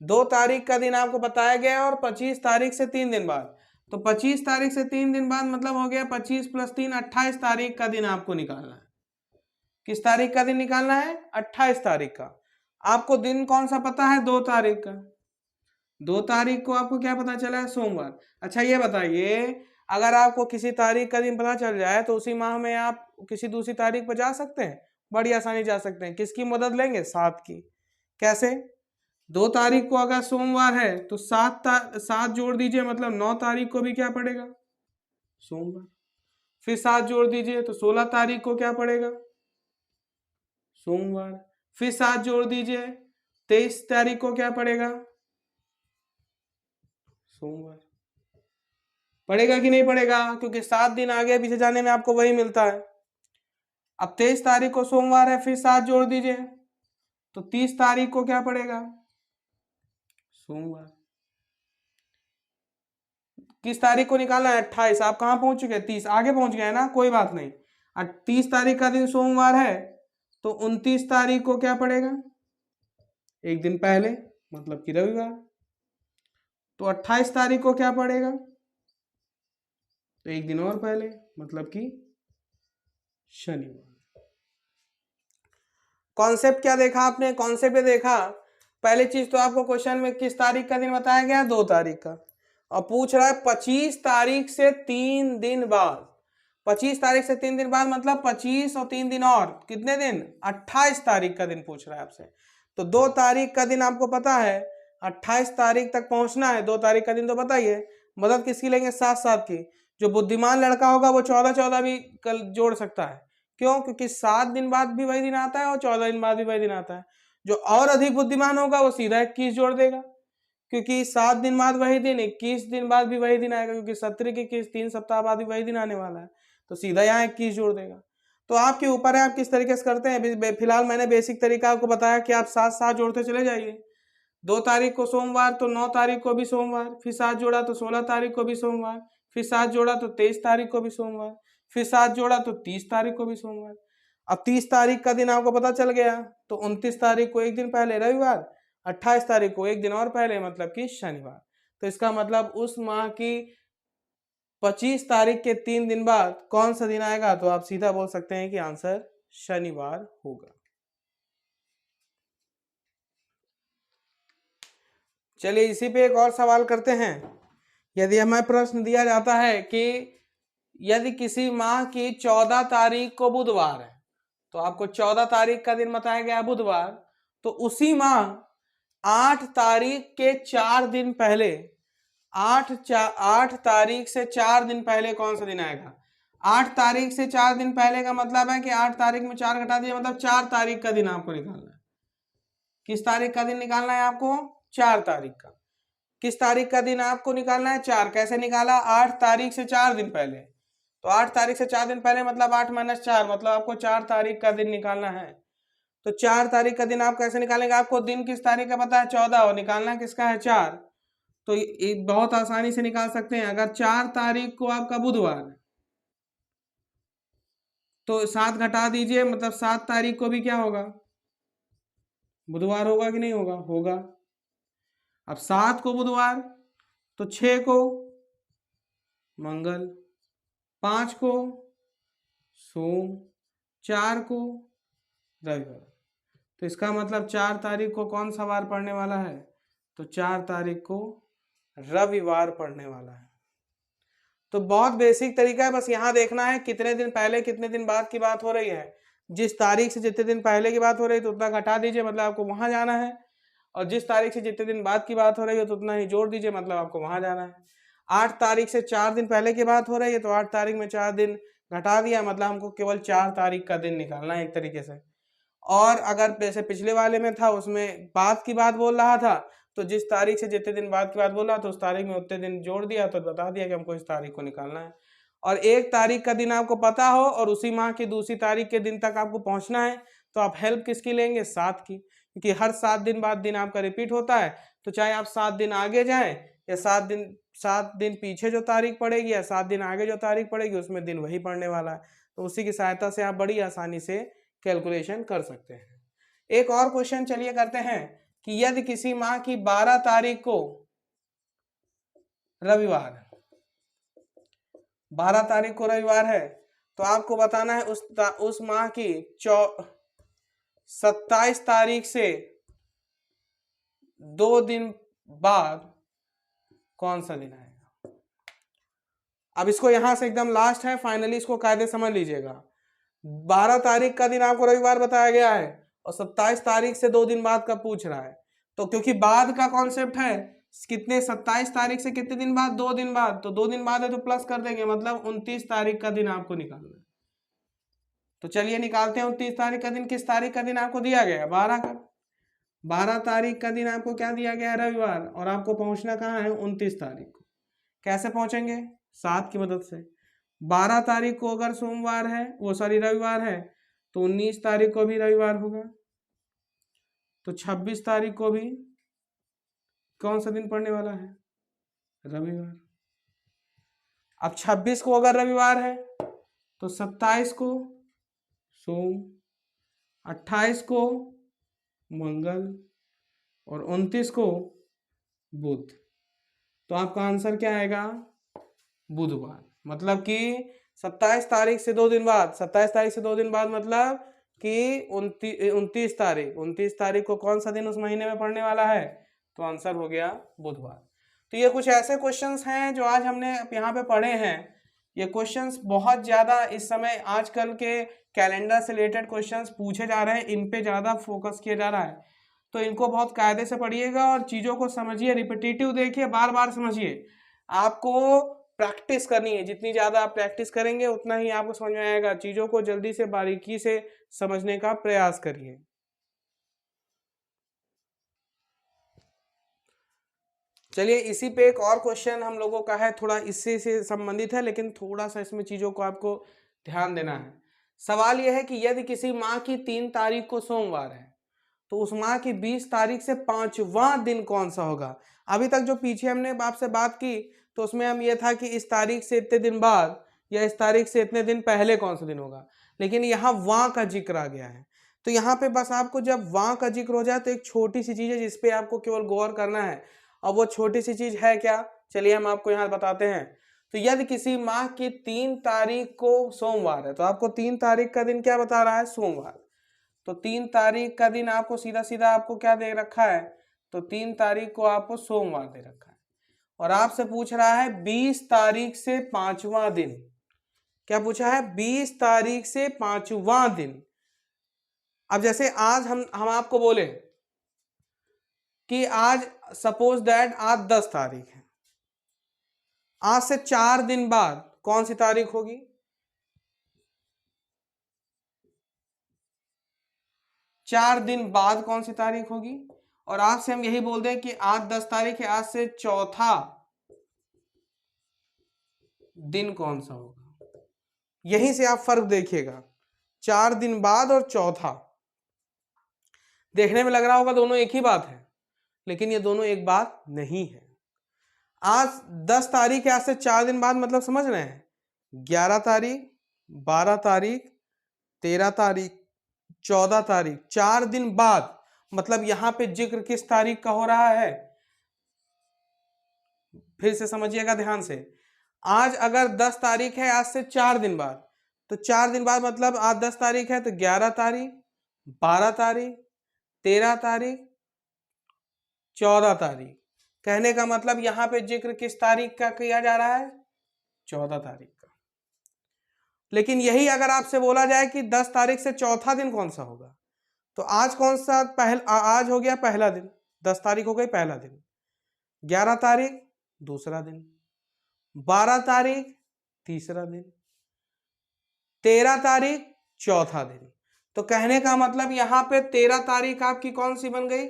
2 तारीख का दिन आपको बताया गया और 25 तारीख से 3 दिन बाद, तो 25 तारीख से 3 दिन बाद मतलब हो गया 25 + 3 28 तारीख का दिन आपको निकालना है। किस तारीख का दिन निकालना है, 28 तारीख का। आपको दिन कौन सा पता है, 2 तारीख का। 2 तारीख को आपको क्या पता चला है, सोमवार। अच्छा ये बताइए, अगर आपको किसी तारीख का दिन पता चल जाए तो उसी माह में आप किसी दूसरी तारीख पर जा सकते हैं, बड़ी आसानी जा सकते हैं। किसकी मदद लेंगे, 7 की। कैसे, 2 तारीख को अगर सोमवार है तो 7 जोड़ दीजिए, मतलब 9 तारीख को भी क्या पड़ेगा, सोमवार। फिर 7 जोड़ दीजिए तो 16 तारीख को क्या पड़ेगा, सोमवार। फिर 7 जोड़ दीजिए, 23 तारीख को क्या पड़ेगा, सोमवार। पड़ेगा कि नहीं पड़ेगा, क्योंकि 7 दिन आगे पीछे जाने में आपको वही मिलता है। अब 23 तारीख को सोमवार है, फिर 7 जोड़ दीजिए तो 30 तारीख को क्या पड़ेगा, सोमवार। किस तारीख को निकालना है, 28। आप कहां पहुंच चुके हैं, 30 आगे पहुंच गए ना, कोई बात नहीं। 30 तारीख का दिन सोमवार है तो 29 तारीख को क्या पड़ेगा, एक दिन पहले, मतलब कि रविवार। तो 28 तारीख को क्या पड़ेगा, तो एक दिन और पहले, मतलब कि शनिवार। कॉन्सेप्ट क्या देखा आपने, कॉन्सेप्ट देखा, पहली चीज तो आपको क्वेश्चन में किस तारीख का दिन बताया गया, 2 तारीख का, और पूछ रहा है 25 तारीख से 3 दिन बाद। 25 तारीख से 3 दिन बाद मतलब 25 और 3 दिन और कितने दिन, 28 तारीख का दिन पूछ रहा है आपसे। तो 2 तारीख का दिन आपको पता है, 28 तारीख तक पहुंचना है। 2 तारीख का दिन तो बताइए, मदद किसकी लेंगे, 7 की। जो बुद्धिमान लड़का होगा वो 14 भी कल जोड़ सकता है। क्यों, क्योंकि 7 दिन बाद भी वही दिन आता है और 14 दिन बाद भी वही दिन आता है। जो और अधिक बुद्धिमान होगा वो सीधा 21 जोड़ देगा, क्योंकि 7 दिन बाद वही दिन, 21 दिन बाद भी वही दिन आएगा, क्योंकि 17 की 21, 3 सप्ताह बाद भी वही दिन आने वाला है, तो सीधा यहाँ 21 जोड़ देगा। तो आपके ऊपर है आप किस तरीके से करते हैं। फिलहाल मैंने बेसिक तरीका आपको बताया कि आप 7 जोड़ते चले जाइए। 2 तारीख को सोमवार तो 9 तारीख को भी सोमवार, फिर 7 जोड़ा तो 16 तारीख को भी सोमवार, फिर 7 जोड़ा तो 23 तारीख को भी सोमवार, फिर 7 जोड़ा तो 30 तारीख को भी सोमवार। अब 30 तारीख का दिन आपको पता चल गया तो 29 तारीख को एक दिन पहले रविवार, 28 तारीख को एक दिन और पहले मतलब कि शनिवार। तो इसका मतलब उस माह की 25 तारीख के 3 दिन बाद कौन सा दिन आएगा, तो आप सीधा बोल सकते हैं कि आंसर शनिवार होगा। चलिए इसी पे एक और सवाल करते हैं। यदि हमें प्रश्न दिया जाता है कि यदि किसी माह की 14 तारीख को बुधवार है, तो आपको 14 तारीख का दिन बताया गया बुधवार, तो उसी माह 8 तारीख के 4 दिन पहले, 8 तारीख से 4 दिन पहले कौन सा दिन आएगा। 8 तारीख से 4 दिन पहले का मतलब है कि 8 तारीख में 4 घटा दिया, मतलब 4 तारीख का दिन आपको निकालना है। किस तारीख का दिन निकालना है आपको, 4 तारीख का। किस तारीख का दिन आपको निकालना है, 4। कैसे निकाला, 8 तारीख से 4 दिन पहले, तो 8 तारीख से 4 दिन पहले मतलब 8 - 4, मतलब आपको 4 तारीख का दिन निकालना है। तो 4 तारीख का दिन आप कैसे निकालेंगे, आपको दिन किस तारीख का पता है, 14, और निकालना किसका है, 4। तो बहुत आसानी से निकाल सकते हैं। अगर 4 तारीख को आपका बुधवार है तो 7 घटा दीजिए, मतलब 7 तारीख को भी क्या होगा, बुधवार होगा कि नहीं होगा, होगा। अब 7 को बुधवार, तो 6 को मंगल, 5 को सोम, 4 को रविवार। तो इसका मतलब 4 तारीख को कौन सा वार पड़ने वाला है, तो 4 तारीख को रविवार पड़ने वाला है। तो बहुत बेसिक तरीका है, बस यहाँ देखना है कितने दिन पहले कितने दिन बाद की बात हो रही है। जिस तारीख से जितने दिन पहले की बात हो रही है तो उतना घटा दीजिए, मतलब आपको वहां जाना है, और जिस तारीख से जितने दिन बाद की बात हो रही है तो उतना ही जोड़ दीजिए, मतलब आपको वहां जाना है। 8 तारीख से 4 दिन पहले की बात हो रही है तो 8 तारीख में 4 दिन घटा दिया, मतलब हमको केवल 4 तारीख का दिन निकालना है एक तरीके से। और अगर जैसे पिछले वाले में था उसमें बाद की बात बोल रहा था, तो जिस तारीख से जितने दिन बाद की बात बोला तो उस तारीख में उतने दिन जोड़ दिया, तो बता दिया कि हमको इस तारीख को निकालना है। और एक तारीख का दिन आपको पता हो और उसी माह की दूसरी तारीख के दिन तक आपको पहुंचना है, तो आप हेल्प किसकी लेंगे, 7 की, क्योंकि हर 7 दिन बाद दिन आपका रिपीट होता है। तो चाहे आप 7 दिन आगे जाएं या 7 दिन पीछे जो तारीख पड़ेगी या 7 दिन आगे जो तारीख पड़ेगी उसमें दिन वही पड़ने वाला है। तो उसी की सहायता से आप बड़ी आसानी से कैलकुलेशन कर सकते हैं। एक और क्वेश्चन चलिए करते हैं कि यदि किसी माह की 12 तारीख को रविवार, 12 तारीख को रविवार है, तो आपको बताना है उस माह की 27 तारीख से 2 दिन बाद कौन सा दिन आएगा। अब इसको यहां से एकदम लास्ट है, फाइनली इसको कायदे समझ लीजिएगा। 12 तारीख का दिन आपको रविवार बताया गया है और 27 तारीख से 2 दिन बाद का पूछ रहा है, तो क्योंकि बाद का कॉन्सेप्ट है कितने, 27 तारीख से कितने दिन बाद, 2 दिन बाद, तो 2 दिन बाद है तो प्लस कर देंगे, मतलब 29 तारीख का दिन आपको निकालना है। तो चलिए निकालते हैं 29 तारीख का दिन। किस तारीख का दिन आपको दिया गया है, 12 का। 12 तारीख का दिन आपको क्या दिया गया है, रविवार, और आपको पहुंचना कहाँ है, 29 तारीख को। कैसे पहुंचेंगे, 7 की मदद से। 12 तारीख को अगर सोमवार है, वो सॉरी रविवार है, तो 19 तारीख को भी रविवार होगा, तो 26 तारीख को भी कौन सा दिन पड़ने वाला है, रविवार। अब 26 को अगर रविवार है तो 27 को सोम, 28 को मंगल और 29 को बुध। तो आपका आंसर क्या आएगा, बुधवार। मतलब कि 27 तारीख से 2 दिन बाद, 27 तारीख से 2 दिन बाद मतलब कि 29 तारीख, 29 तारीख को कौन सा दिन उस महीने में पड़ने वाला है, तो आंसर हो गया बुधवार। तो ये कुछ ऐसे क्वेश्चंस हैं जो आज हमने यहाँ पे पढ़े हैं। ये क्वेश्चंस बहुत ज़्यादा इस समय आजकल के कैलेंडर से रिलेटेड क्वेश्चंस पूछे जा रहे हैं, इन पे ज़्यादा फोकस किया जा रहा है। तो इनको बहुत कायदे से पढ़िएगा और चीज़ों को समझिए, रिपीटेटिव देखिए, बार बार समझिए। आपको प्रैक्टिस करनी है, जितनी ज़्यादा आप प्रैक्टिस करेंगे उतना ही आपको समझ में आएगा। चीज़ों को जल्दी से बारीकी से समझने का प्रयास करिए। चलिए इसी पे एक और क्वेश्चन हम लोगों का है, थोड़ा इससे से संबंधित है लेकिन थोड़ा सा इसमें चीज़ों को आपको ध्यान देना है। सवाल यह है कि यदि किसी माह की 3 तारीख को सोमवार है तो उस माह की 20 तारीख से 5वां दिन कौन सा होगा। अभी तक जो पीछे हमने आपसे बात की तो उसमें हम ये था कि इस तारीख से इतने दिन बाद या इस तारीख से इतने दिन पहले कौन सा दिन होगा, लेकिन यहाँ वां का जिक्र आ गया है। तो यहाँ पे बस आपको जब वां का जिक्र हो जाए तो एक छोटी सी चीज़ है जिसपे आपको केवल गौर करना है, और वो छोटी सी चीज़ है क्या, चलिए हम आपको यहाँ बताते हैं। तो यदि किसी माह की 3 तारीख को सोमवार है तो आपको 3 तारीख का दिन क्या बता रहा है, सोमवार। तो 3 तारीख का दिन आपको सीधा सीधा आपको क्या दे रखा है, तो 3 तारीख को आपको सोमवार दे रखा है, और आपसे पूछ रहा है 20 तारीख से 5वां दिन। क्या पूछा है, 20 तारीख से 5वां दिन। अब जैसे आज हम आपको बोले कि आज सपोज दैट आज 10 तारीख है, आज से 4 दिन बाद कौन सी तारीख होगी, 4 दिन बाद कौन सी तारीख होगी। और आपसे हम यही बोल दें कि आज 10 तारीख है, आज से चौथा दिन कौन सा होगा। यहीं से आप फर्क देखिएगा, 4 दिन बाद और चौथा। देखने में लग रहा होगा दोनों एक ही बात है, लेकिन ये दोनों एक बात नहीं है। आज 10 तारीख है, आज से 4 दिन बाद मतलब समझ रहे हैं, 11 तारीख, 12 तारीख, 13 तारीख, 14 तारीख, 4 दिन बाद, मतलब यहां पे जिक्र किस तारीख का हो रहा है? फिर से समझिएगा ध्यान से। आज अगर 10 तारीख है, आज से 4 दिन बाद, तो 4 दिन बाद मतलब आज 10 तारीख है तो 11 तारीख, 12 तारीख, 13 तारीख, 14 तारीख। कहने का मतलब यहां पे जिक्र किस तारीख का किया जा रहा है? 14 तारीख का। लेकिन यही अगर आपसे बोला जाए कि 10 तारीख से चौथा दिन कौन सा होगा, तो आज कौन सा आज हो गया पहला दिन, 10 तारीख हो गई पहला दिन, 11 तारीख दूसरा दिन, 12 तारीख तीसरा दिन, 13 तारीख चौथा दिन। तो कहने का मतलब यहां पे 13 तारीख आपकी कौन सी बन गई?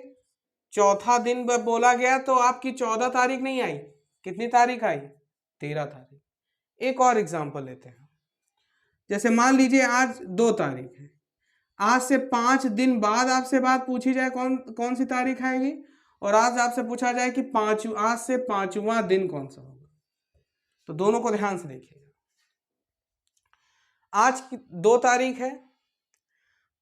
चौथा दिन बोला गया, तो आपकी 14 तारीख नहीं आई, कितनी तारीख आई? 13 तारीख। एक और एग्जांपल लेते हैं। जैसे मान लीजिए आज 2 तारीख है, आज से 5 दिन बाद आपसे बात पूछी जाए कौन कौन सी तारीख आएगी, और आज आपसे पूछा जाए कि आज से 5वां दिन कौन सा होगा, तो दोनों को ध्यान से देखिएगा। आज 2 तारीख है,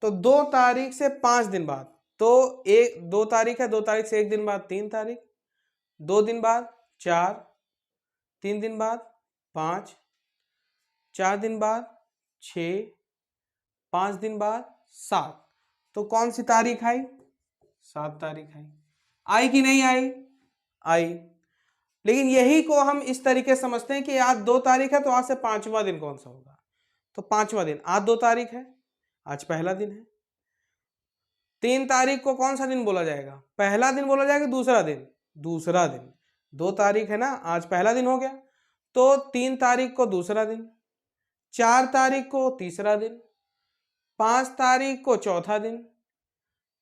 तो 2 तारीख से 5 दिन बाद, तो 2 तारीख है, 2 तारीख से 1 दिन बाद 3 तारीख, 2 दिन बाद 4, 3 दिन बाद 5, 4 दिन बाद 6, 5 दिन बाद 7, तो कौन सी तारीख आई? 7 तारीख आई। आई कि नहीं आई? आई। लेकिन यही को हम इस तरीके समझते हैं कि आज 2 तारीख है, तो आज से 5वां दिन कौन सा होगा, तो 5वां दिन, आज 2 तारीख है, आज पहला दिन है। 3 तारीख को कौन सा दिन बोला जाएगा? पहला दिन बोला जाएगा, दूसरा दिन? दूसरा दिन। 2 तारीख है ना, आज पहला दिन हो गया, तो 3 तारीख को दूसरा दिन, 4 तारीख को तीसरा दिन, 5 तारीख को चौथा दिन,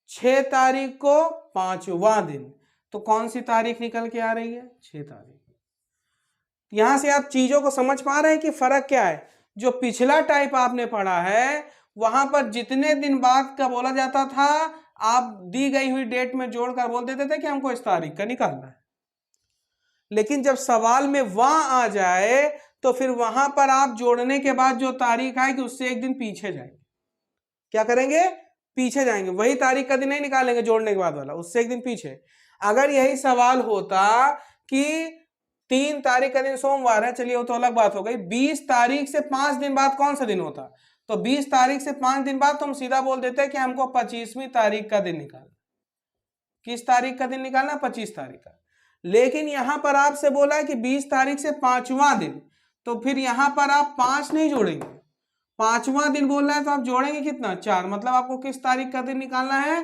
6 तारीख को 5वां दिन। तो कौन सी तारीख निकल के आ रही है? 6 तारीख। यहां से आप चीजों को समझ पा रहे हैं कि फर्क क्या है। जो पिछला टाइप आपने पढ़ा है, वहां पर जितने दिन बाद का बोला जाता था, आप दी गई हुई डेट में जोड़कर बोल देते थे कि हमको इस तारीख का निकालना है। लेकिन जब सवाल में वहां आ जाए, तो फिर वहां पर आप जोड़ने के बाद जो तारीख आएगी उससे 1 दिन पीछे जाएंगे। क्या करेंगे? पीछे जाएंगे, वही तारीख का दिन नहीं निकालेंगे जोड़ने के बाद वाला, उससे 1 दिन पीछे। अगर यही सवाल होता कि 3 तारीख का दिन सोमवार है, चलिए वो तो अलग बात हो गई, 20 तारीख से 5 दिन बाद कौन सा दिन होता, तो 20 तारीख से 5 दिन बाद तो हम सीधा बोल देते हैं कि हमको 25वीं तारीख का दिन निकालना। किस तारीख का दिन निकालना? 25 तारीख का। लेकिन यहां पर आपसे बोला है कि 20 तारीख से 5वां दिन, तो फिर यहां पर आप 5 नहीं जोड़ेंगे, 5वां दिन बोल रहा है तो आप जोड़ेंगे कितना? 4। मतलब आपको किस तारीख का दिन निकालना है?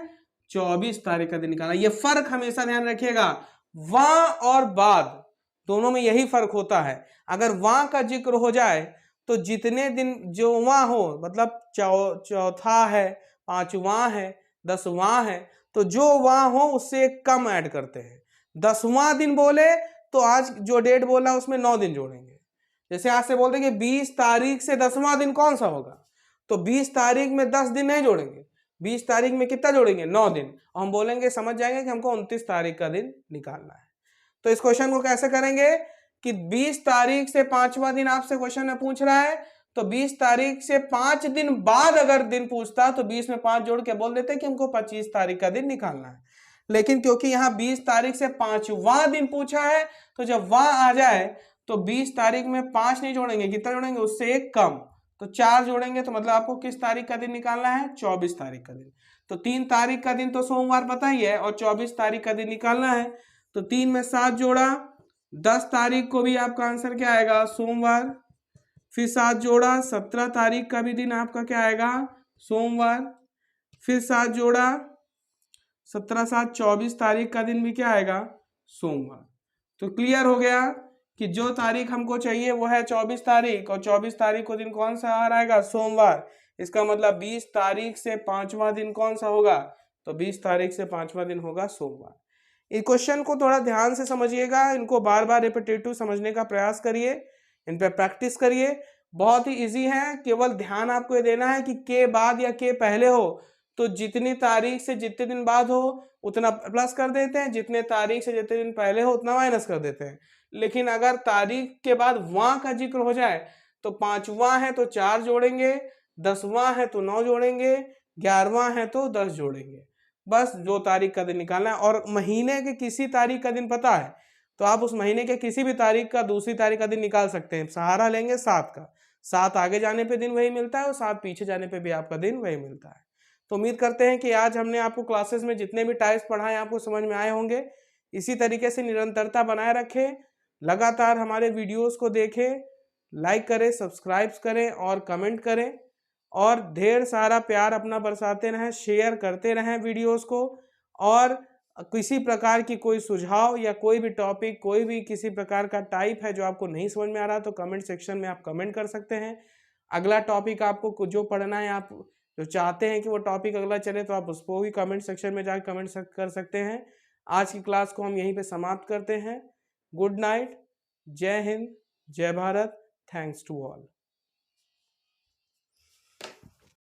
24 तारीख का दिन निकालना। ये फर्क हमेशा ध्यान रखिएगा, वहां और बाद दोनों में यही फर्क होता है। अगर वहां का जिक्र हो जाए तो जितने दिन जो वहां हो, मतलब चौथा है, 5वां है, 10वां है, तो जो वहां हो उससे एक कम ऐड करते हैं। 10वां दिन बोले तो आज जो डेट बोला उसमें 9 दिन जोड़ेंगे। जैसे आज से बोल देंगे 20 तारीख से 10वां दिन कौन सा होगा, तो 20 तारीख में 10 दिन नहीं जोड़ेंगे, 20 तारीख में कितना जोड़ेंगे? 9 दिन। और हम बोलेंगे, समझ जाएंगे कि हमको 29 तारीख का दिन निकालना है। तो इस क्वेश्चन को कैसे करेंगे कि 20 तारीख से 5वां दिन आपसे क्वेश्चन में पूछ रहा है, तो 20 तारीख से 5 दिन बाद अगर दिन पूछता तो 20 में 5 जोड़ के बोल देते कि हमको 25 तारीख का दिन निकालना है। लेकिन क्योंकि यहाँ 20 तारीख से 5वां दिन पूछा है, तो जब वहां आ जाए तो 20 तारीख में 5 नहीं जोड़ेंगे, कितना जोड़ेंगे? उससे 1 कम, तो 4 जोड़ेंगे। तो मतलब आपको किस तारीख का दिन निकालना है? 24 तारीख का दिन। तो 3 तारीख का दिन तो सोमवार पता ही है, और 24 तारीख का दिन निकालना है। तो 3 में 7 जोड़ा, 10 तारीख को भी आपका आंसर क्या आएगा? सोमवार। फिर 7 जोड़ा, 17 तारीख का भी दिन आपका क्या आएगा? सोमवार। फिर 7 जोड़ा, 17 7 24 तारीख का दिन भी क्या आएगा? सोमवार। तो क्लियर हो गया कि जो तारीख हमको चाहिए वो है 24 तारीख, और 24 तारीख को दिन कौन सा आ रहेगा? सोमवार। इसका मतलब 20 तारीख से 5वां दिन कौन सा होगा? तो 20 तारीख से 5वां दिन होगा सोमवार। इस क्वेश्चन को थोड़ा ध्यान से समझिएगा, इनको बार बार रिपीटेटिव समझने का प्रयास करिए, इन पे प्रैक्टिस करिए। बहुत ही इजी है, केवल ध्यान आपको ये देना है कि के बाद या के पहले हो तो जितनी तारीख से जितने दिन बाद हो उतना प्लस कर देते हैं, जितने तारीख से जितने दिन पहले हो उतना माइनस कर देते हैं। लेकिन अगर तारीख के बाद वहां का जिक्र हो जाए तो 5वां है तो 4 जोड़ेंगे, 10वां है तो 9 जोड़ेंगे, 11वां है तो 10 जोड़ेंगे। बस जो तारीख का दिन निकालना है। और महीने के किसी तारीख का दिन पता है तो आप उस महीने के किसी भी तारीख का दूसरी तारीख का दिन निकाल सकते हैं। सहारा लेंगे 7 का, 7 आगे जाने पे दिन वही मिलता है और 7 पीछे जाने पे भी आपका दिन वही मिलता है। तो उम्मीद करते हैं कि आज हमने आपको क्लासेस में जितने भी टाइप्स पढ़ाए आपको समझ में आए होंगे। इसी तरीके से निरंतरता बनाए रखें, लगातार हमारे वीडियोस को देखें, लाइक करें, सब्सक्राइब करें और कमेंट करें और ढेर सारा प्यार अपना बरसाते रहें, शेयर करते रहें वीडियोस को। और किसी प्रकार की कोई सुझाव या कोई भी टॉपिक, कोई भी किसी प्रकार का टाइप है जो आपको नहीं समझ में आ रहा तो कमेंट सेक्शन में आप कमेंट कर सकते हैं। अगला टॉपिक आपको जो पढ़ना है, आप जो चाहते हैं कि वो टॉपिक अगला चले तो आप उसको भी कमेंट सेक्शन में जाकर कमेंट कर सकते हैं। आज की क्लास को हम यहीं पे समाप्त करते हैं। गुड नाइट, जय हिंद, जय भारत, थैंक्स टू ऑल।